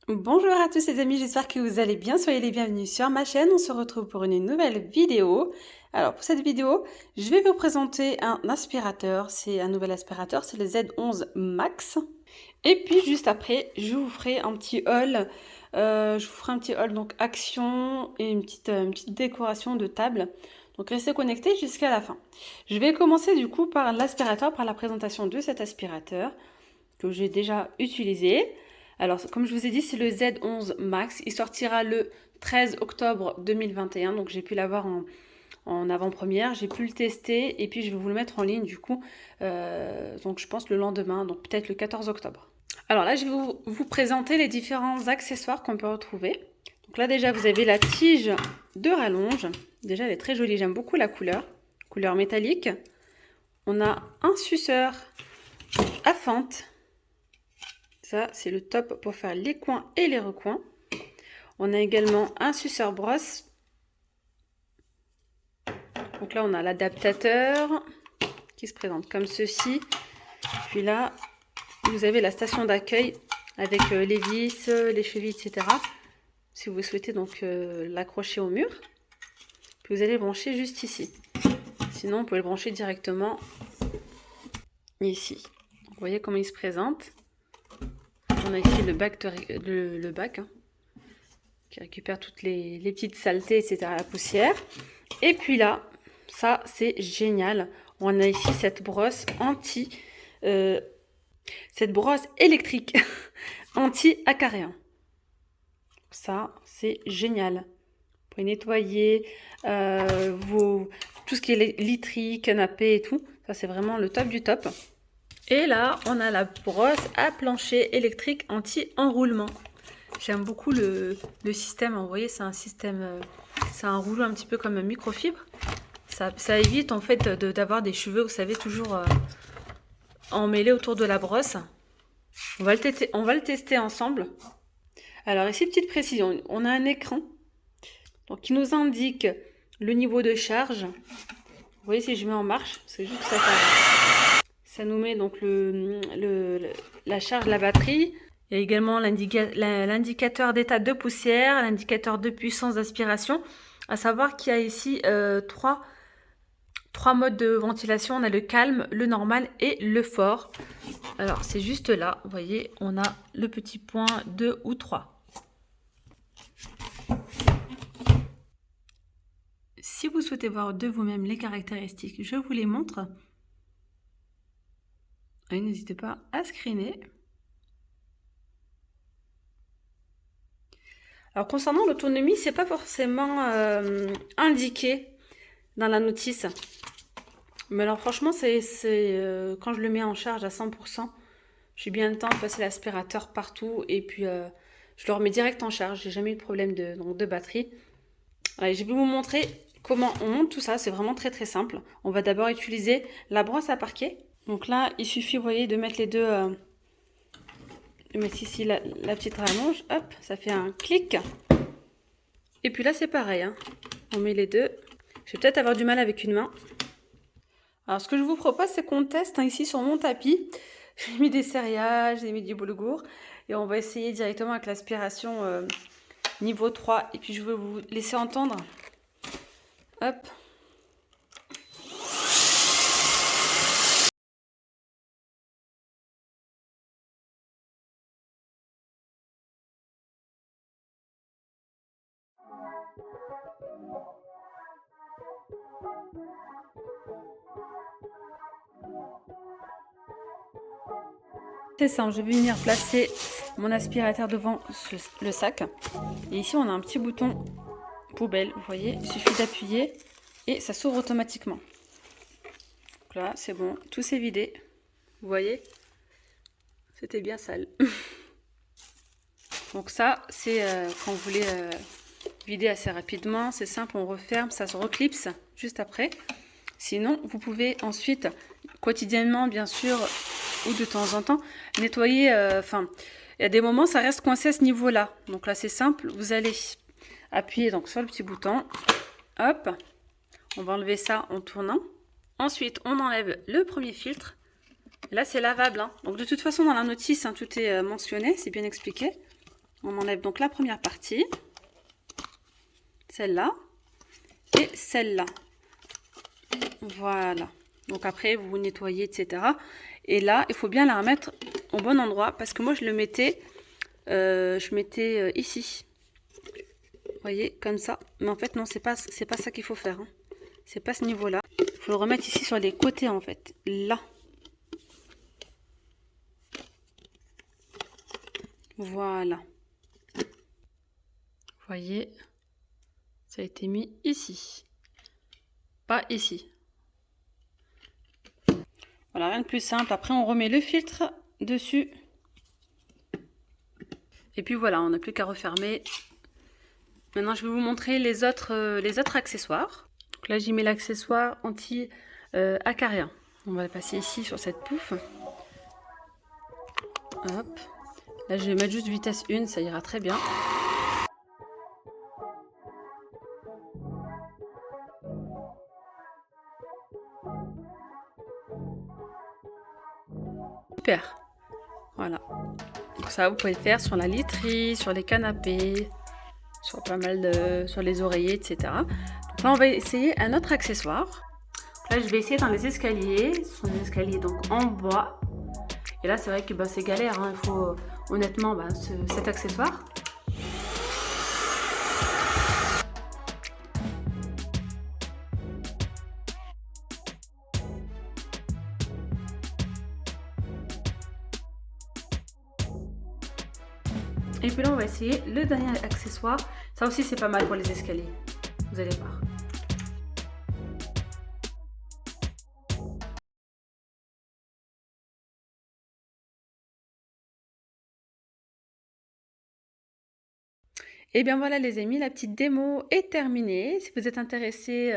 Bonjour à tous les amis, j'espère que vous allez bien, soyez les bienvenus sur ma chaîne, on se retrouve pour une nouvelle vidéo. Alors pour cette vidéo, je vais vous présenter un aspirateur, c'est un nouvel aspirateur, c'est le Z11 Max. Et puis juste après, je vous ferai un petit haul, donc action et une petite décoration de table. Donc restez connectés jusqu'à la fin. Je vais commencer du coup par l'aspirateur, par la présentation de cet aspirateur que j'ai déjà utilisé. Alors, comme je vous ai dit, c'est le Z11 Max. Il sortira le 13 octobre 2021. Donc, j'ai pu l'avoir en avant-première. J'ai pu le tester et puis je vais vous le mettre en ligne du coup. Donc, je pense le lendemain, donc peut-être le 14 octobre. Alors là, je vais vous présenter les différents accessoires qu'on peut retrouver. Donc là, déjà, vous avez la tige de rallonge. Déjà, elle est très jolie. J'aime beaucoup la couleur métallique. On a un suceur à fente. Ça, c'est le top pour faire les coins et les recoins. On a également un suceur brosse. Donc là, on a l'adaptateur qui se présente comme ceci. Puis là, vous avez la station d'accueil avec les vis, les chevilles, etc. Si vous souhaitez donc l'accrocher au mur. Puis vous allez le brancher juste ici. Sinon, vous pouvez le brancher directement ici. Vous voyez comment il se présente. On a ici le bac, qui récupère toutes les petites saletés, etc., la poussière. Et puis là, ça c'est génial. On a ici cette brosse cette brosse électrique anti-acariens. Ça c'est génial. Vous pouvez nettoyer tout ce qui est literie, canapé et tout. Ça c'est vraiment le top du top. Et là, on a la brosse à plancher électrique anti-enroulement. J'aime beaucoup le système. Vous voyez, c'est un système, c'est un rouleau un petit peu comme un microfibre. Ça évite en fait d'avoir des cheveux, vous savez, toujours emmêlés autour de la brosse. On va le tester ensemble. Alors ici, petite précision, on a un écran donc, qui nous indique le niveau de charge. Vous voyez, si je mets en marche, c'est juste ça. Ça nous met donc la charge de la batterie. Il y a également l'indicateur d'état de poussière, l'indicateur de puissance d'aspiration. À savoir qu'il y a ici trois modes de ventilation. On a le calme, le normal et le fort. Alors c'est juste là, vous voyez, on a le petit point 2 ou 3. Si vous souhaitez voir de vous-même les caractéristiques, je vous les montre. Et n'hésitez pas à screener. Alors concernant l'autonomie, c'est pas forcément indiqué dans la notice. Mais alors franchement, quand je le mets en charge à 100%, j'ai bien le temps de passer l'aspirateur partout et puis je le remets direct en charge. J'ai jamais eu de problème de batterie. Allez, je vais vous montrer comment on monte tout ça. C'est vraiment très très simple. On va d'abord utiliser la brosse à parquet. Donc là, il suffit, vous voyez, de mettre les deux... de mettre ici la petite rallonge. Hop, ça fait un clic. Et puis là, c'est pareil. Hein. On met les deux. Je vais peut-être avoir du mal avec une main. Alors, ce que je vous propose, c'est qu'on teste ici sur mon tapis. J'ai mis des céréales, j'ai mis du boulgour. Et on va essayer directement avec l'aspiration niveau 3. Et puis, je vais vous laisser entendre. Hop. C'est simple, je vais venir placer mon aspirateur devant le sac. Et ici, on a un petit bouton poubelle, vous voyez. Il suffit d'appuyer et ça s'ouvre automatiquement. Donc là, c'est bon, tout s'est vidé. Vous voyez, c'était bien sale. Donc ça, c'est quand vous voulez vider assez rapidement. C'est simple, on referme, ça se reclipse juste après. Sinon, vous pouvez ensuite, quotidiennement, bien sûr, ou de temps en temps, nettoyer. Il y a des moments, ça reste coincé à ce niveau-là. Donc là, c'est simple. Vous allez appuyer donc sur le petit bouton. Hop. On va enlever ça en tournant. Ensuite, on enlève le premier filtre. Et là, c'est lavable, hein. Donc de toute façon, dans la notice, hein, tout est mentionné, c'est bien expliqué. On enlève donc la première partie, celle-là et celle-là. Voilà. Donc après, vous nettoyez, etc. Et là, il faut bien la remettre au bon endroit parce que moi, je mettais ici. Vous voyez, comme ça. Mais en fait, non, c'est pas ça qu'il faut faire. Hein. C'est pas ce niveau-là. Il faut le remettre ici sur les côtés, en fait. Là. Voilà. Vous voyez, ça a été mis ici. Pas ici. Voilà, rien de plus simple. Après, on remet le filtre dessus. Et puis voilà, on n'a plus qu'à refermer. Maintenant, je vais vous montrer les autres accessoires. Donc là, j'y mets l'accessoire anti-acarien. On va le passer ici sur cette pouffe. Hop. Là, je vais mettre juste vitesse 1, ça ira très bien. Super. Voilà. Donc ça, vous pouvez le faire sur la literie, sur les canapés, sur pas mal sur les oreillers, etc. Donc là, on va essayer un autre accessoire. Là, je vais essayer dans les escaliers. Ce sont des escaliers donc en bois. Et là, c'est vrai que c'est galère. Hein. Il faut honnêtement cet accessoire. Et puis là, on va essayer le dernier accessoire. Ça aussi, c'est pas mal pour les escaliers. Vous allez voir. Et bien voilà les amis, la petite démo est terminée. Si vous êtes intéressé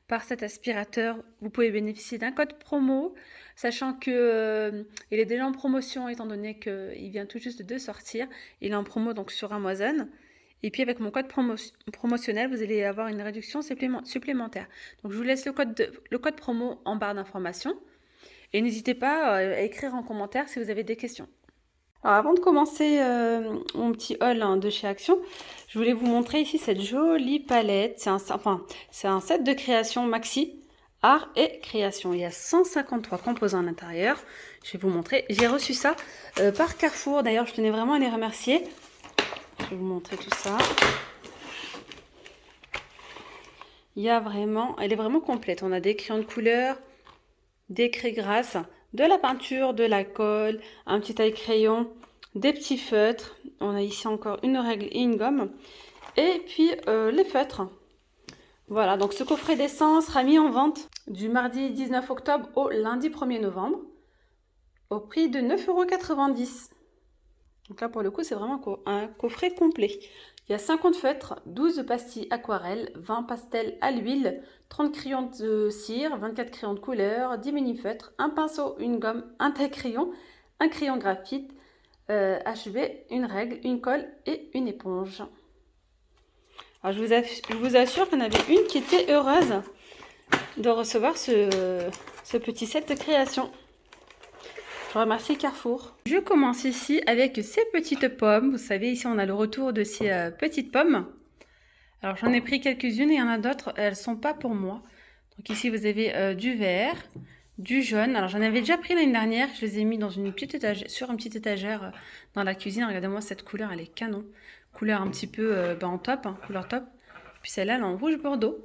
par cet aspirateur, vous pouvez bénéficier d'un code promo, sachant que il est déjà en promotion étant donné qu'il vient tout juste de sortir. Il est en promo donc sur Amazon. Et puis avec mon code promotionnel, vous allez avoir une réduction supplémentaire. Donc je vous laisse le code promo en barre d'informations. Et n'hésitez pas à écrire en commentaire si vous avez des questions. Alors avant de commencer mon petit haul de chez Action, je voulais vous montrer ici cette jolie palette. C'est un set de création maxi, art et création. Il y a 153 composants à l'intérieur. Je vais vous montrer. J'ai reçu ça par Carrefour. D'ailleurs, je tenais vraiment à les remercier. Je vais vous montrer tout ça. Elle est vraiment complète. On a des crayons de couleur, des craies grasses, de la peinture, de la colle, un petit taille-crayon, des petits feutres. On a ici encore une règle et une gomme. Et puis les feutres. Voilà, donc ce coffret d'essence sera mis en vente du mardi 19 octobre au lundi 1er novembre au prix de 9,90 €. Donc là, pour le coup, c'est vraiment un coffret complet. Il y a 50 feutres, 12 pastilles aquarelles, 20 pastels à l'huile, 30 crayons de cire, 24 crayons de couleur, 10 mini-feutres, un pinceau, une gomme, un taille-crayon, un crayon graphite, HB, une règle, une colle et une éponge. Alors, je vous assure qu'il y en avait une qui était heureuse de recevoir ce petit set de création. Je remercie Carrefour. Je commence ici avec ces petites pommes. Vous savez, ici on a le retour de ces petites pommes. Alors j'en ai pris quelques-unes et il y en a d'autres, elles ne sont pas pour moi. Donc ici vous avez du vert, du jaune. Alors j'en avais déjà pris l'année dernière, je les ai mis dans une petite étagère, sur une petite étagère dans la cuisine. Regardez-moi cette couleur, elle est canon. Couleur un petit peu en top, hein, couleur top. Puis celle-là, elle est en rouge bordeaux,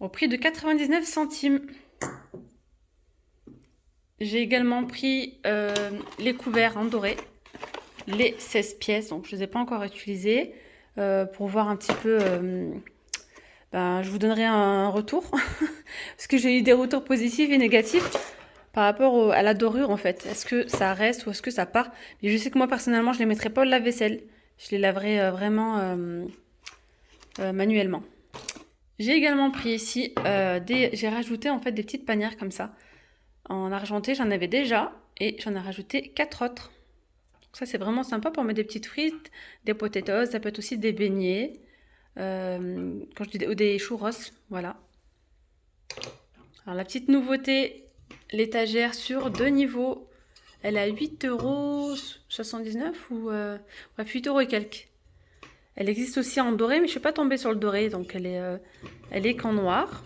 au prix de 99 centimes. J'ai également pris les couverts en doré, les 16 pièces, donc je ne les ai pas encore utilisés, pour voir un petit peu, je vous donnerai un retour, parce que j'ai eu des retours positifs et négatifs par rapport à la dorure en fait. Est-ce que ça reste ou est-ce que ça part? Mais je sais que moi personnellement, je ne les mettrai pas au lave-vaisselle, je les laverai vraiment manuellement. J'ai également pris ici, j'ai rajouté en fait des petites panières comme ça. En argenté, j'en avais déjà et j'en ai rajouté 4 autres. Donc ça, c'est vraiment sympa pour mettre des petites frites, des potatoes, ça peut être aussi des beignets, ou des churros, voilà. Alors la petite nouveauté l'étagère sur 2 niveaux. Elle est à 8,79 € ou bref, 8 € et quelques. Elle existe aussi en doré, mais je ne suis pas tombée sur le doré, donc elle est qu'en noir.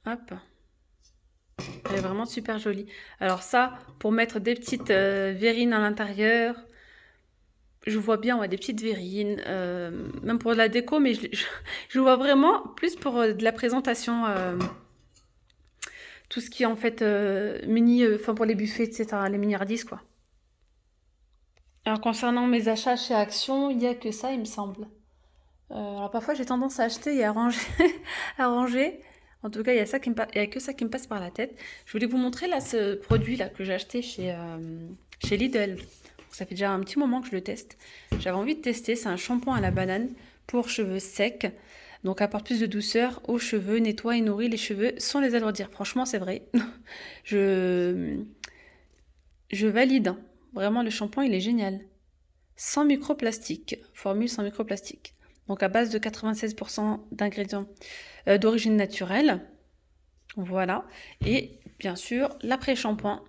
Hop. Elle est vraiment super jolie. Alors ça, pour mettre des petites verrines à l'intérieur, je vois bien ouais, des petites verrines, même pour de la déco, mais je vois vraiment plus pour de la présentation, tout ce qui est en fait mini, enfin pour les buffets, etc., les miniardises quoi. Alors concernant mes achats chez Action, il n'y a que ça, il me semble. Alors parfois j'ai tendance à acheter et à ranger, à ranger. En tout cas, il y a ça il y a que ça qui me passe par la tête. Je voulais vous montrer là ce produit là que j'ai acheté chez Lidl. Ça fait déjà un petit moment que je le teste. J'avais envie de tester. C'est un shampoing à la banane pour cheveux secs. Donc apporte plus de douceur aux cheveux, nettoie et nourrit les cheveux sans les alourdir. Franchement, c'est vrai. je valide. Hein. Vraiment, le shampoing, il est génial. Sans microplastique. Formule sans microplastique. Donc à base de 96% d'ingrédients d'origine naturelle. Voilà. Et bien sûr, l'après-shampoing.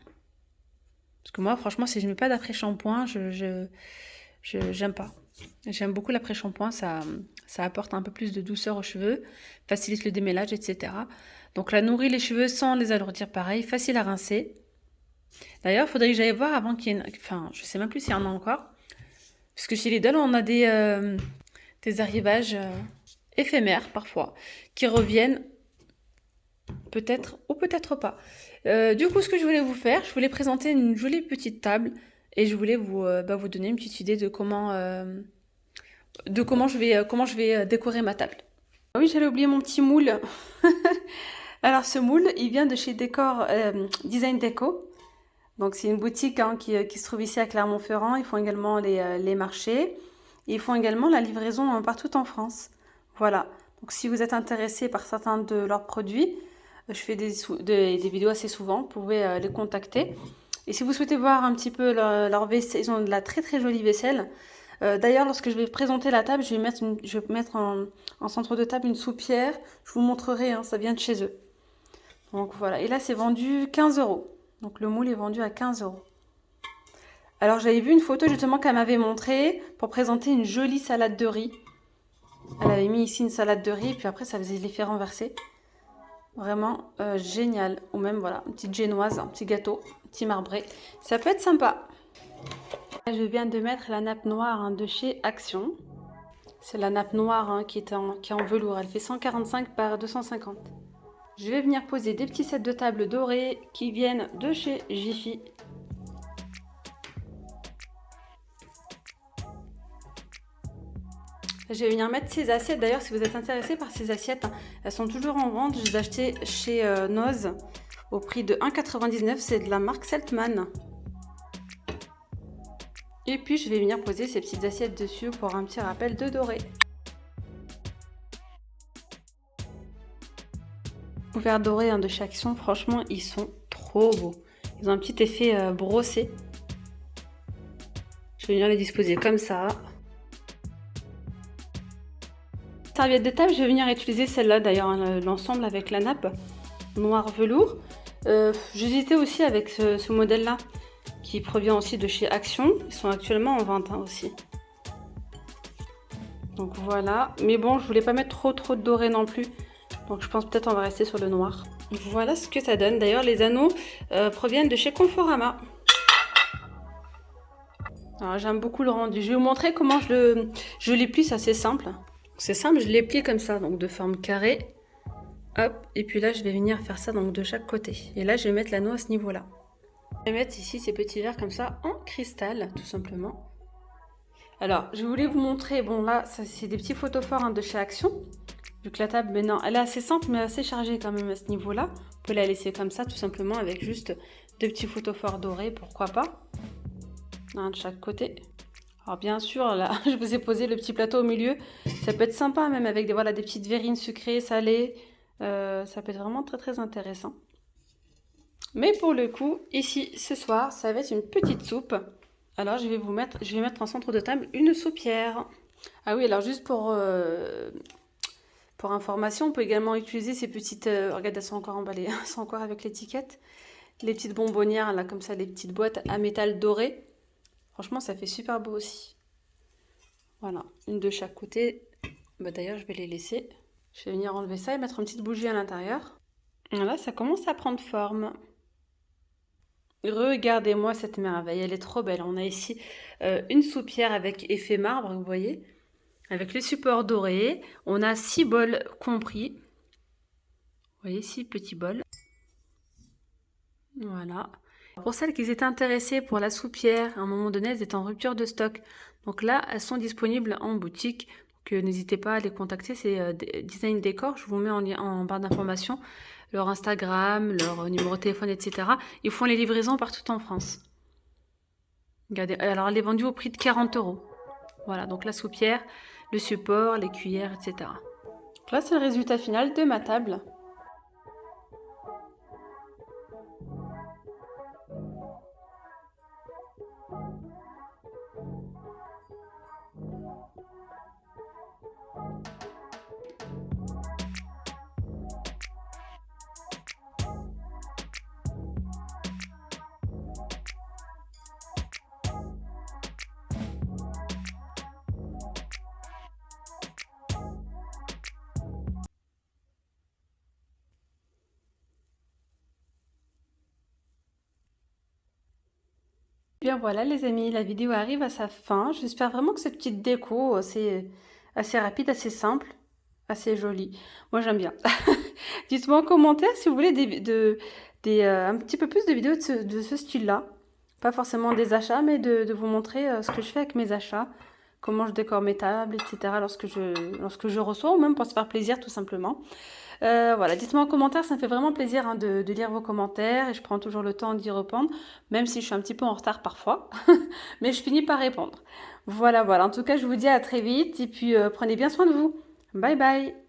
Parce que moi, franchement, si je ne mets pas d'après-shampoing, j'aime pas. J'aime beaucoup l'après-shampoing, ça apporte un peu plus de douceur aux cheveux, facilite le démêlage, etc. Donc là, nourrit les cheveux sans les alourdir pareil, facile à rincer. D'ailleurs, il faudrait que j'aille voir avant qu'il y ait enfin, je sais même plus s'il y en a encore. Parce que chez Lidl, on a des arrivages éphémères parfois, qui reviennent peut-être ou peut-être pas. Du coup, ce que je voulais vous faire, je voulais présenter une jolie petite table et je voulais vous donner une petite idée de comment je vais décorer ma table. Ah oui, j'allais oublier mon petit moule. Alors ce moule, il vient de chez Décor Design Déco. Donc c'est une boutique hein, qui se trouve ici à Clermont-Ferrand. Ils font également les marchés. Et ils font également la livraison partout en France. Voilà. Donc si vous êtes intéressé par certains de leurs produits, je fais des vidéos assez souvent. Vous pouvez les contacter. Et si vous souhaitez voir un petit peu leur vaisselle, ils ont de la très très jolie vaisselle. D'ailleurs, lorsque je vais présenter la table, je vais mettre en centre de table une soupière. Je vous montrerai, hein, ça vient de chez eux. Donc voilà. Et là, c'est vendu 15 €. Donc le moule est vendu à 15 €. Alors j'avais vu une photo justement qu'elle m'avait montrée pour présenter une jolie salade de riz. Elle avait mis ici une salade de riz et puis après ça faisait l'effet renversé. Vraiment génial. Ou même voilà, une petite génoise, un petit gâteau, un petit marbré. Ça peut être sympa. Je viens de mettre la nappe noire hein, de chez Action. C'est la nappe noire hein, qui est en velours. Elle fait 145 par 250. Je vais venir poser des petits sets de table dorés qui viennent de chez Jiffy. Je vais venir mettre ces assiettes. D'ailleurs, si vous êtes intéressé par ces assiettes, hein, elles sont toujours en vente. Je les ai achetées chez Noz au prix de 1,99 €. C'est de la marque Seltman. Et puis, je vais venir poser ces petites assiettes dessus pour un petit rappel de doré. Couverts dorés hein, de chez Action, franchement, ils sont trop beaux. Ils ont un petit effet brossé. Je vais venir les disposer comme ça. Serviette de table, je vais venir utiliser celle-là d'ailleurs, hein, l'ensemble avec la nappe noir velours. J'hésitais aussi avec ce modèle-là qui provient aussi de chez Action. Ils sont actuellement en vente hein, aussi. Donc voilà, mais bon, je voulais pas mettre trop de doré non plus. Donc je pense peut-être on va rester sur le noir. Voilà ce que ça donne. D'ailleurs, les anneaux proviennent de chez Conforama. Alors j'aime beaucoup le rendu. Je vais vous montrer comment je les plie, c'est assez simple. C'est simple, je les plie comme ça, donc de forme carrée. Hop, et puis là je vais venir faire ça donc de chaque côté. Et là je vais mettre l'anneau à ce niveau-là. Je vais mettre ici ces petits verres comme ça en cristal, tout simplement. Alors, je voulais vous montrer, bon là, c'est des petits photophores hein, de chez Action. Vu que la table, mais non, elle est assez simple mais assez chargée quand même à ce niveau-là. On peut la laisser comme ça, tout simplement, avec juste deux petits photophores dorés, pourquoi pas. Un de chaque côté. Alors bien sûr, là, je vous ai posé le petit plateau au milieu. Ça peut être sympa même avec des petites verrines sucrées, salées. Ça peut être vraiment très intéressant. Mais pour le coup, ici, ce soir, ça va être une petite soupe. Alors, je vais mettre en centre de table une soupière. Ah oui, alors juste pour Pour information, on peut également utiliser ces petites... regardez, elles sont encore emballées, elles sont encore avec l'étiquette. Les petites bonbonnières, là, comme ça, les petites boîtes à métal doré. Franchement, ça fait super beau aussi. Voilà, une de chaque côté. Bah, d'ailleurs, je vais les laisser. Je vais venir enlever ça et mettre une petite bougie à l'intérieur. Voilà, ça commence à prendre forme. Regardez-moi cette merveille, elle est trop belle. On a ici une soupière avec effet marbre, vous voyez, avec les supports dorés. On a 6 bols compris. Vous voyez, 6 petits bols. Voilà. Pour celles qui étaient intéressées pour la soupière, à un moment donné, elles étaient en rupture de stock. Donc là, elles sont disponibles en boutique. Donc n'hésitez pas à les contacter. C'est Design Décor. Je vous mets en barre d'informations leur Instagram, leur numéro de téléphone, etc. Ils font les livraisons partout en France. Regardez, alors elle est vendue au prix de 40 €. Voilà, donc la soupière, le support, les cuillères, etc. Donc là, c'est le résultat final de ma table. Bien voilà les amis, la vidéo arrive à sa fin. J'espère vraiment que cette petite déco, c'est assez rapide, assez simple, assez jolie. Moi j'aime bien. Dites-moi en commentaire si vous voulez un petit peu plus de vidéos de ce style-là. Pas forcément des achats, mais de vous montrer ce que je fais avec mes achats. Comment je décore mes tables, etc. lorsque je reçois, ou même pour se faire plaisir tout simplement. Voilà, dites-moi en commentaire, ça me fait vraiment plaisir hein, de lire vos commentaires et je prends toujours le temps d'y répondre, même si je suis un petit peu en retard parfois, mais je finis par répondre. Voilà, voilà, en tout cas je vous dis à très vite et puis prenez bien soin de vous. Bye bye!